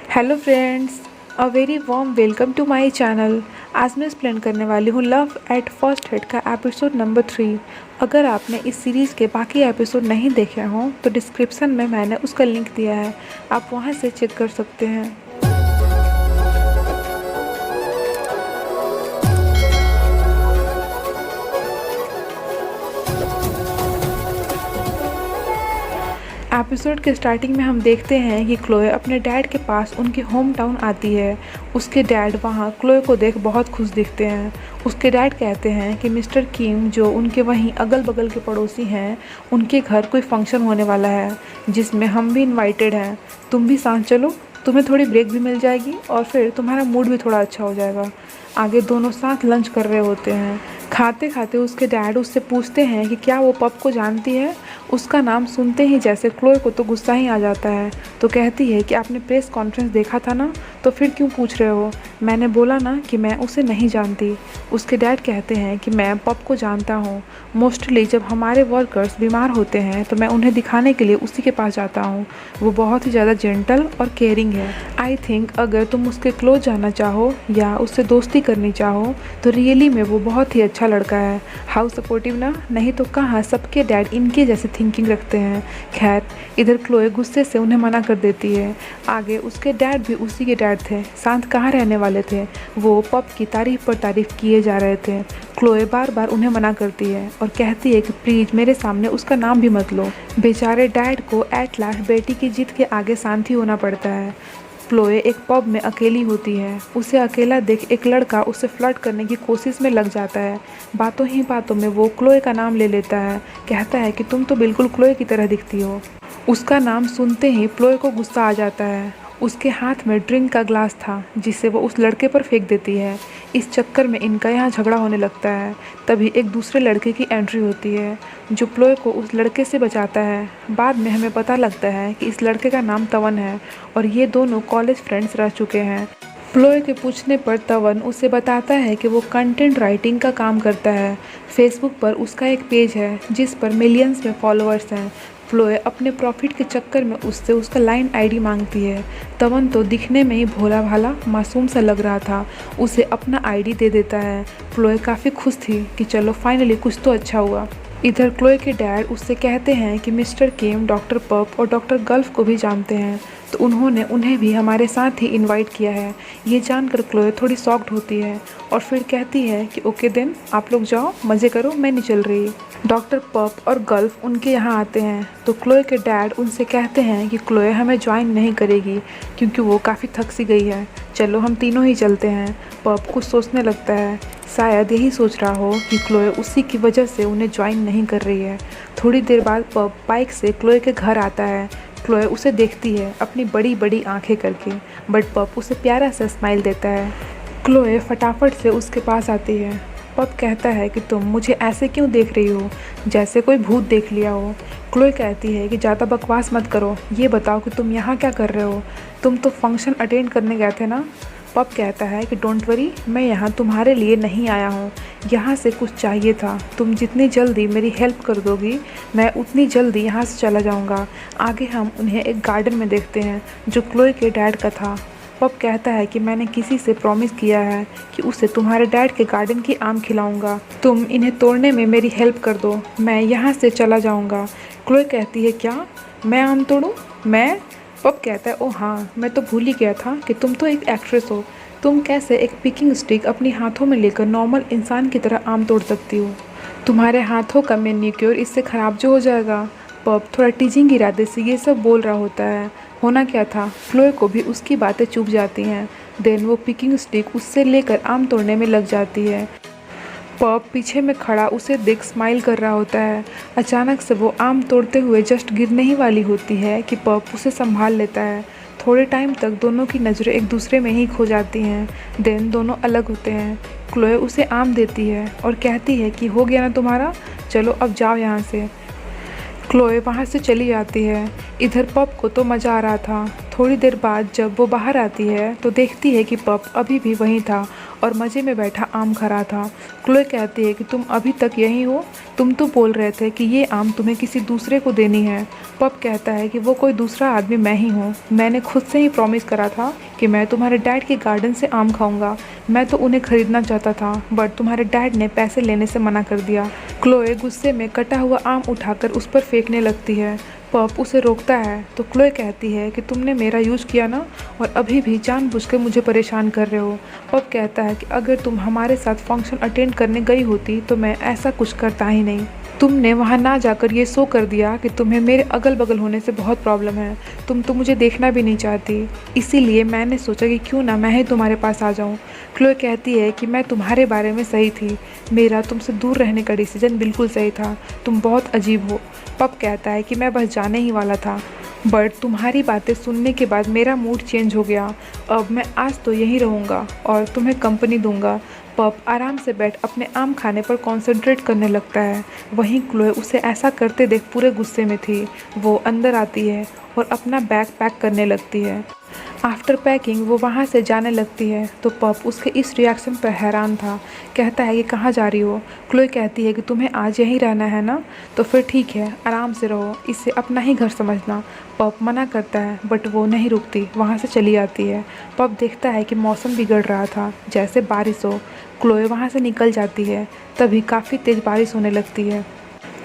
Hello friends, a very warm welcome to my channel. आज मैं explain करने वाली हूँ लव एट फर्स्ट हिट का एपिसोड नंबर 3। अगर आपने इस सीरीज़ के बाकी एपिसोड नहीं देखे हों तो डिस्क्रिप्शन में मैंने उसका लिंक दिया है, आप वहाँ से चेक कर सकते हैं। एपिसोड के स्टार्टिंग में हम देखते हैं कि क्लोए अपने डैड के पास उनके होम टाउन आती है। उसके डैड वहाँ क्लोए को देख बहुत खुश दिखते हैं। उसके डैड कहते हैं कि मिस्टर किम, जो उनके वहीं अगल बगल के पड़ोसी हैं, उनके घर कोई फंक्शन होने वाला है जिसमें हम भी इनवाइटेड हैं। तुम भी साथ चलो, तुम्हें थोड़ी ब्रेक भी मिल जाएगी और फिर तुम्हारा मूड भी थोड़ा अच्छा हो जाएगा। आगे दोनों साथ लंच कर रहे होते हैं। खाते खाते उसके डैड उससे पूछते हैं कि क्या वो पप को जानती है। उसका नाम सुनते ही जैसे क्लोए को तो गुस्सा ही आ जाता है, तो कहती है कि आपने प्रेस कॉन्फ्रेंस देखा था ना, तो फिर क्यों पूछ रहे हो? मैंने बोला ना कि मैं उसे नहीं जानती। उसके डैड कहते हैं कि मैं पप को जानता हूँ। मोस्टली जब हमारे वर्कर्स बीमार होते हैं तो मैं उन्हें दिखाने के लिए उसी के पास जाता हूँ। वो बहुत ही ज़्यादा जेंटल और केयरिंग है। आई थिंक अगर तुम उसके क्लोज जाना चाहो या उससे दोस्ती करनी चाहो तो रियली में वो बहुत ही अच्छा लड़का है। हाउ सपोर्टिव ना, नहीं तो कहाँ सबके डैड इनके जैसे थिंकिंग रखते हैं। खैर, इधर क्लोए गुस्से से उन्हें मना कर देती है। आगे उसके डैड भी उसी के डैड थे, साथ कहाँ रहने वाले थे। वो पप की तारीफ पर तारीफ किए जा रहे थे। क्लोए बार बार उन्हें मना करती है और कहती है कि प्लीज़ मेरे सामने उसका नाम भी मत लो। बेचारे डैड को एट लास्ट बेटी की जिद के आगे शांति होना पड़ता है। क्लोए एक पब में अकेली होती है। उसे अकेला देख एक लड़का उससे फ्लर्ट करने की कोशिश में लग जाता है। बातों ही बातों में वो क्लोए का नाम ले लेता है। कहता है कि तुम तो बिल्कुल क्लोए की तरह दिखती हो। उसका नाम सुनते ही क्लोए को गुस्सा आ जाता है। उसके हाथ में ड्रिंक का ग्लास था जिसे वो उस लड़के पर फेंक देती है। इस चक्कर में इनका यहाँ झगड़ा होने लगता है। तभी एक दूसरे लड़के की एंट्री होती है जो क्लोए को उस लड़के से बचाता है। बाद में हमें पता लगता है कि इस लड़के का नाम तवन है और ये दोनों कॉलेज फ्रेंड्स रह चुके हैं। क्लोए के पूछने पर तवन उसे बताता है कि वो कंटेंट राइटिंग का काम करता है। फेसबुक पर उसका एक पेज है जिस पर मिलियंस में फॉलोअर्स हैं। क्लोए अपने प्रॉफिट के चक्कर में उससे उसका लाइन आईडी मांगती है। तवन तो दिखने में ही भोला भाला मासूम सा लग रहा था, उसे अपना आईडी दे देता है। क्लोए काफ़ी खुश थी कि चलो फाइनली कुछ तो अच्छा हुआ। इधर क्लोए के डैड उससे कहते हैं कि मिस्टर किम डॉक्टर पप और डॉक्टर गल्फ को भी जानते हैं, तो उन्होंने उन्हें भी हमारे साथ ही इनवाइट किया है। ये जानकर क्लोए थोड़ी शॉक्ड होती है और फिर कहती है कि ओके देन, आप लोग जाओ, मज़े करो, मैं नहीं चल रही। डॉक्टर पप और गल्फ उनके यहाँ आते हैं तो क्लोए के डैड उनसे कहते हैं कि क्लोए हमें ज्वाइन नहीं करेगी क्योंकि वो काफ़ी थक सी गई है। चलो हम तीनों ही चलते हैं। पप कुछ सोचने लगता है, शायद यही सोच रहा हो कि क्लोए उसी की वजह से उन्हें ज्वाइन नहीं कर रही है। थोड़ी देर बाद पप बाइक से क्लोए के घर आता है। क्लोए उसे देखती है अपनी बड़ी बड़ी आंखें करके, बट पप उसे प्यारा सा स्माइल देता है। क्लोए फटाफट से उसके पास आती है। पप कहता है कि तुम मुझे ऐसे क्यों देख रही हो, जैसे कोई भूत देख लिया हो। क्लोए कहती है कि ज़्यादा बकवास मत करो, ये बताओ कि तुम यहाँ क्या कर रहे हो। तुम तो फंक्शन अटेंड करने गए थे ना। पप कहता है कि डोंट वरी, मैं यहाँ तुम्हारे लिए नहीं आया हूँ, यहाँ से कुछ चाहिए था। तुम जितनी जल्दी मेरी हेल्प कर दोगी मैं उतनी जल्दी यहाँ से चला जाऊँगा। आगे हम उन्हें एक गार्डन में देखते हैं जो क्लोए के डैड का था। पप कहता है कि मैंने किसी से प्रॉमिस किया है कि उसे तुम्हारे डैड के गार्डन की आम खिलाऊंगा। तुम इन्हें तोड़ने में मेरी हेल्प कर दो, मैं यहाँ से चला जाऊँगा। क्लोए कहती है क्या मैं आम तोड़ूँ? मैं? पप कहता है ओ हाँ, मैं तो भूल ही गया था कि तुम तो एक एक्ट्रेस हो। तुम कैसे एक पिकिंग स्टिक अपनी हाथों में लेकर नॉर्मल इंसान की तरह आम तोड़ सकती हो? तुम्हारे हाथों का मैनिक्योर इससे ख़राब जो हो जाएगा। पप थोड़ा टीजिंग इरादे से ये सब बोल रहा होता है। होना क्या था, क्लोए को भी उसकी बातें चुभ जाती हैं। देन वो पिकिंग स्टिक उससे लेकर आम तोड़ने में लग जाती है। पप पीछे में खड़ा उसे देख स्माइल कर रहा होता है। अचानक से वो आम तोड़ते हुए जस्ट गिरने ही वाली होती है कि पप उसे संभाल लेता है। थोड़े टाइम तक दोनों की नज़रें एक दूसरे में ही खो जाती हैं। देन दोनों अलग होते हैं। क्लोए उसे आम देती है और कहती है कि हो गया ना तुम्हारा, चलो अब जाओ यहाँ से। क्लोए वहाँ से चली जाती है। इधर पप को तो मज़ा आ रहा था। थोड़ी देर बाद जब वो बाहर आती है तो देखती है कि पप अभी भी वहीं था और मज़े में बैठा आम खा रहा था। क्लोए कहती है कि तुम अभी तक यहीं हो? तुम तो बोल रहे थे कि ये आम तुम्हें किसी दूसरे को देनी है। पप कहता है कि वो कोई दूसरा आदमी मैं ही हूँ। मैंने खुद से ही प्रॉमिस करा था कि मैं तुम्हारे डैड के गार्डन से आम खाऊंगा। मैं तो उन्हें खरीदना चाहता था बट तुम्हारे डैड ने पैसे लेने से मना कर दिया। क्लोए गुस्से में कटा हुआ आम उठाकर उस पर फेंकने लगती है। पप उसे रोकता है तो क्लोए कहती है कि तुमने मेरा यूज़ किया ना, और अभी भी जानबूझकर मुझे परेशान कर रहे हो। पप कहता है कि अगर तुम हमारे साथ फंक्शन अटेंड करने गई होती तो मैं ऐसा कुछ करता ही नहीं। तुमने वहाँ ना जाकर ये शो कर दिया कि तुम्हें मेरे अगल बगल होने से बहुत प्रॉब्लम है। तुम तो मुझे देखना भी नहीं चाहती, इसीलिए मैंने सोचा कि क्यों ना मैं ही तुम्हारे पास आ जाऊँ। क्लोए कहती है कि मैं तुम्हारे बारे में सही थी, मेरा तुमसे दूर रहने का डिसीजन बिल्कुल सही था। तुम बहुत अजीब हो। पप कहता है कि मैं बस जाने ही वाला था बट तुम्हारी बातें सुनने के बाद मेरा मूड चेंज हो गया। अब मैं आज तो यहीं रहूँगा और तुम्हें कंपनी दूंगा। पप आराम से बैठ अपने आम खाने पर कंसंट्रेट करने लगता है। वहीं क्लोए उसे ऐसा करते देख पूरे गुस्से में थी। वो अंदर आती है और अपना बैग पैक करने लगती है। आफ्टर पैकिंग वो वहाँ से जाने लगती है तो पप उसके इस रिएक्शन पर हैरान था। कहता है कि कहाँ जा रही हो? क्लोए कहती है कि तुम्हें आज यहीं रहना है ना, तो फिर ठीक है, आराम से रहो, इसे अपना ही घर समझना। पप मना करता है बट वो नहीं रुकती, वहाँ से चली आती है। पप देखता है कि मौसम बिगड़ रहा था, जैसे बारिश हो। क्लोए वहाँ से निकल जाती है, तभी काफ़ी तेज़ बारिश होने लगती है।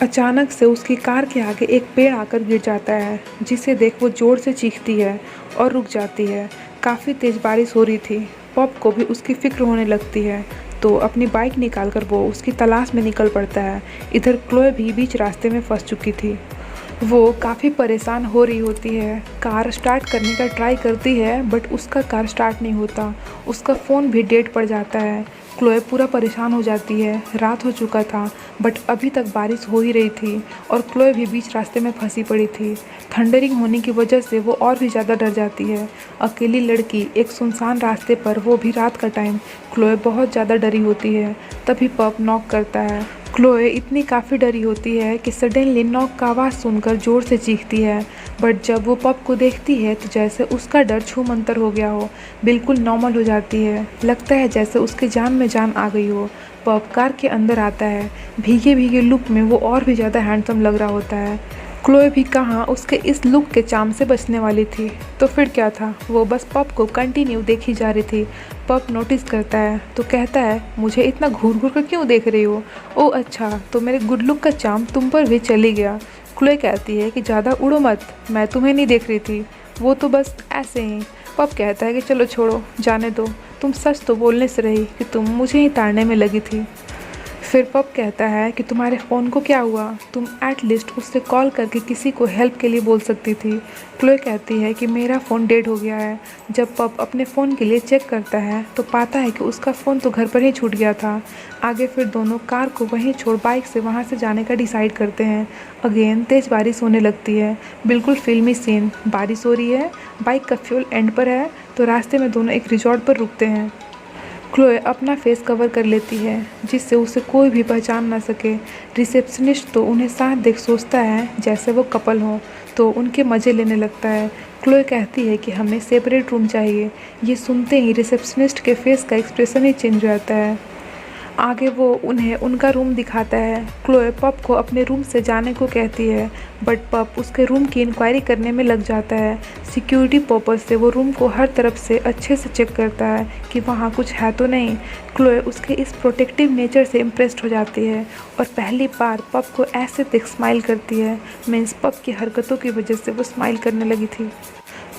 अचानक से उसकी कार के आगे एक पेड़ आकर गिर जाता है, जिसे देख वो ज़ोर से चीखती है और रुक जाती है। काफ़ी तेज़ बारिश हो रही थी। पॉप को भी उसकी फ़िक्र होने लगती है तो अपनी बाइक निकालकर वो उसकी तलाश में निकल पड़ता है। इधर क्लोए भी बीच रास्ते में फंस चुकी थी। वो काफ़ी परेशान हो रही होती है। कार स्टार्ट करने का ट्राई करती है बट उसका कार स्टार्ट नहीं होता। उसका फ़ोन भी डेड पड़ जाता है। क्लोए पूरा परेशान हो जाती है। रात हो चुका था बट अभी तक बारिश हो ही रही थी और क्लोए भी बीच रास्ते में फंसी पड़ी थी। थंडरिंग होने की वजह से वो और भी ज़्यादा डर जाती है। अकेली लड़की एक सुनसान रास्ते पर, वो भी रात का टाइम। क्लोए बहुत ज़्यादा डरी होती है। तभी पप नॉक करता है। क्लोए इतनी काफ़ी डरी होती है कि सडनली नॉक का आवाज़ सुनकर ज़ोर से चीखती है बट जब वो पप को देखती है तो जैसे उसका डर छूमंतर हो गया हो, बिल्कुल नॉर्मल हो जाती है। लगता है जैसे उसके जान में जान आ गई हो। पप कार के अंदर आता है। भीगे भीगे लुक में वो और भी ज़्यादा हैंडसम लग रहा होता है। क्लोए भी कहाँ उसके इस लुक के चार्म से बचने वाली थी, तो फिर क्या था, वो बस पप को कंटिन्यू देखी जा रही थी। पप नोटिस करता है तो कहता है, मुझे इतना घूर घूर कर क्यों देख रही हो? ओह अच्छा, तो मेरे गुड लुक का चार्म तुम पर भी चली गया। क्लोए कहती है कि ज़्यादा उड़ो मत, मैं तुम्हें नहीं देख रही थी, वो तो बस ऐसे ही। पप कहता है कि चलो छोड़ो, जाने दो, तुम सच तो बोलने से रही कि तुम मुझे ही ताड़ने में लगी थी। फिर पप कहता है कि तुम्हारे फ़ोन को क्या हुआ? तुम एटलीस्ट उससे कॉल करके किसी को हेल्प के लिए बोल सकती थी। क्लोए कहती है कि मेरा फ़ोन डेड हो गया है। जब पप अपने फ़ोन के लिए चेक करता है तो पाता है कि उसका फ़ोन तो घर पर ही छूट गया था। आगे फिर दोनों कार को वहीं छोड़ बाइक से वहाँ से जाने का डिसाइड करते हैं। अगेन तेज़ बारिश होने लगती है, बिल्कुल फिल्मी सीन। बारिश हो रही है, बाइक का फ्यूल एंड पर है तो रास्ते में दोनों एक रिजॉर्ट पर रुकते हैं। क्लोए अपना फेस कवर कर लेती है जिससे उसे कोई भी पहचान ना सके। रिसेप्शनिस्ट तो उन्हें साथ देख सोचता है जैसे वो कपल हो, तो उनके मज़े लेने लगता है। क्लोए कहती है कि हमें सेपरेट रूम चाहिए। ये सुनते ही रिसेप्शनिस्ट के फेस का एक्सप्रेशन ही चेंज हो जाता है। आगे वो उन्हें उनका रूम दिखाता है। क्लोए पप को अपने रूम से जाने को कहती है बट पप उसके रूम की इंक्वायरी करने में लग जाता है। सिक्योरिटी पर्पज़ से वो रूम को हर तरफ से अच्छे से चेक करता है कि वहाँ कुछ है तो नहीं। क्लोए उसके इस प्रोटेक्टिव नेचर से इम्प्रेस्ड हो जाती है और पहली बार पप को ऐसे देख स्माइल करती है। मीन्स पप की हरकतों की वजह से वो स्माइल करने लगी थी।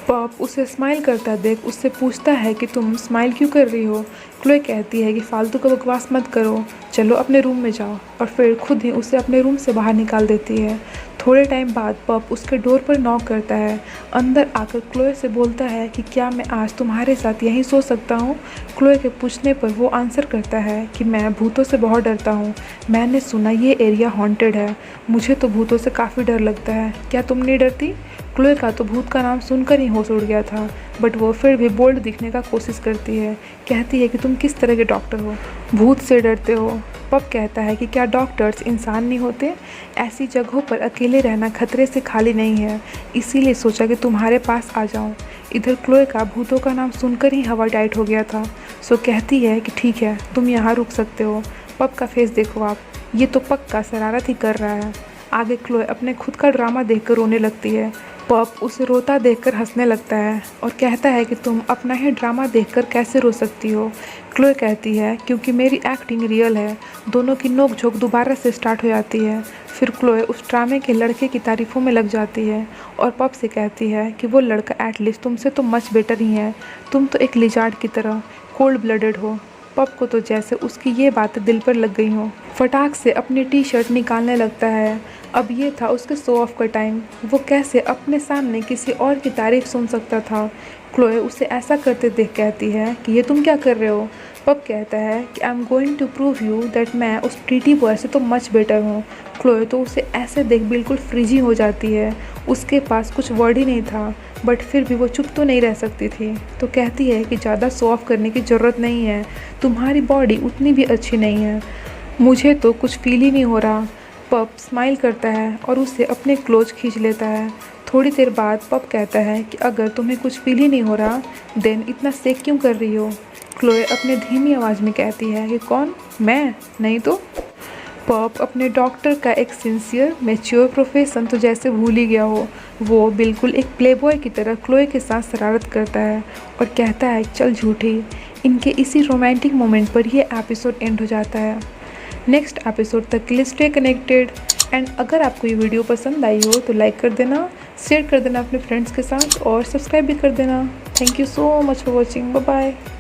पप उसे स्माइल करता देख उससे पूछता है कि तुम स्माइल क्यों कर रही हो? क्लोए कहती है कि फालतू का बकवास मत करो, चलो अपने रूम में जाओ, और फिर खुद ही उसे अपने रूम से बाहर निकाल देती है। थोड़े टाइम बाद पप उसके डोर पर नॉक करता है। अंदर आकर क्लोए से बोलता है कि क्या मैं आज तुम्हारे साथ यहीं सो सकता हूँ? क्लोए के पूछने पर वो आंसर करता है कि मैं भूतों से बहुत डरता हूँ। मैंने सुना ये एरिया हॉन्टेड है, मुझे तो भूतों से काफ़ी डर लगता है, क्या तुम नहीं डरती? क्लोए का तो भूत का नाम सुनकर ही होश उड़ गया था बट वो फिर भी बोल्ड दिखने का कोशिश करती है। कहती है कि तुम किस तरह के डॉक्टर हो, भूत से डरते हो? पप कहता है कि क्या डॉक्टर्स इंसान नहीं होते? ऐसी जगहों पर अकेले रहना खतरे से खाली नहीं है, इसीलिए सोचा कि तुम्हारे पास आ जाऊं। इधर क्लोए का भूतों का नाम सुनकर ही हवा टाइट हो गया था। सो कहती है कि ठीक है, तुम यहाँ रुक सकते हो। पप का फेस देखो आप, ये तो पक्का शरारत ही कर रहा है। आगे क्लोए अपने खुद का ड्रामा देखकर रोने लगती है। पप उसे रोता देखकर हंसने लगता है और कहता है कि तुम अपना ही ड्रामा देखकर कैसे रो सकती हो। क्लोए कहती है क्योंकि मेरी एक्टिंग रियल है। दोनों की नोक-झोंक दोबारा से स्टार्ट हो जाती है। फिर क्लोए उस ड्रामे के लड़के की तारीफ़ों में लग जाती है और पप से कहती है कि वो लड़का एटलीस्ट तुमसे तो मच बेटर ही है। तुम तो एक लिजार्ड की तरह कोल्ड ब्लडेड हो। पप को तो जैसे उसकी ये बातें दिल पर लग गई हों। फटाक से अपनी टी शर्ट निकालने लगता है। अब ये था उसके शो ऑफ का टाइम। वो कैसे अपने सामने किसी और की तारीफ़ सुन सकता था। क्लोए उसे ऐसा करते देख कहती है कि ये तुम क्या कर रहे हो। पप कहता है कि I am going to prove you that मैं उस प्रीटी बॉय से तो मच बेटर हूँ। क्लोए तो उसे ऐसे देख बिल्कुल फ्रीजी हो जाती है। उसके पास कुछ वर्ड ही नहीं था, बट फिर भी वो चुप तो नहीं रह सकती थी। तो कहती है कि ज़्यादा शो ऑफ करने की ज़रूरत नहीं है, तुम्हारी बॉडी उतनी भी अच्छी नहीं है। मुझे तो कुछ फील ही नहीं हो रहा। पप स्माइल करता है और उसे अपने क्लोज खींच लेता है। थोड़ी देर बाद पप कहता है कि अगर तुम्हें कुछ फील ही नहीं हो रहा देन इतना सेक क्यों कर रही हो। क्लोए अपने धीमी आवाज़ में कहती है कि कौन, मैं नहीं तो। पप अपने डॉक्टर का एक सिंसियर मैच्योर प्रोफेशन तो जैसे भूल ही गया हो। वो बिल्कुल एक प्लेबॉय की तरह क्लोए के साथ शरारत करता है और कहता है चल झूठी। इनके इसी रोमांटिक मोमेंट पर ये एपिसोड एंड हो जाता है। नेक्स्ट एपिसोड तक के लिए स्टे कनेक्टेड। एंड अगर आपको ये वीडियो पसंद आई हो तो लाइक कर देना, शेयर कर देना अपने फ्रेंड्स के साथ और सब्सक्राइब भी कर देना। Thank you so much for watching. Bye bye.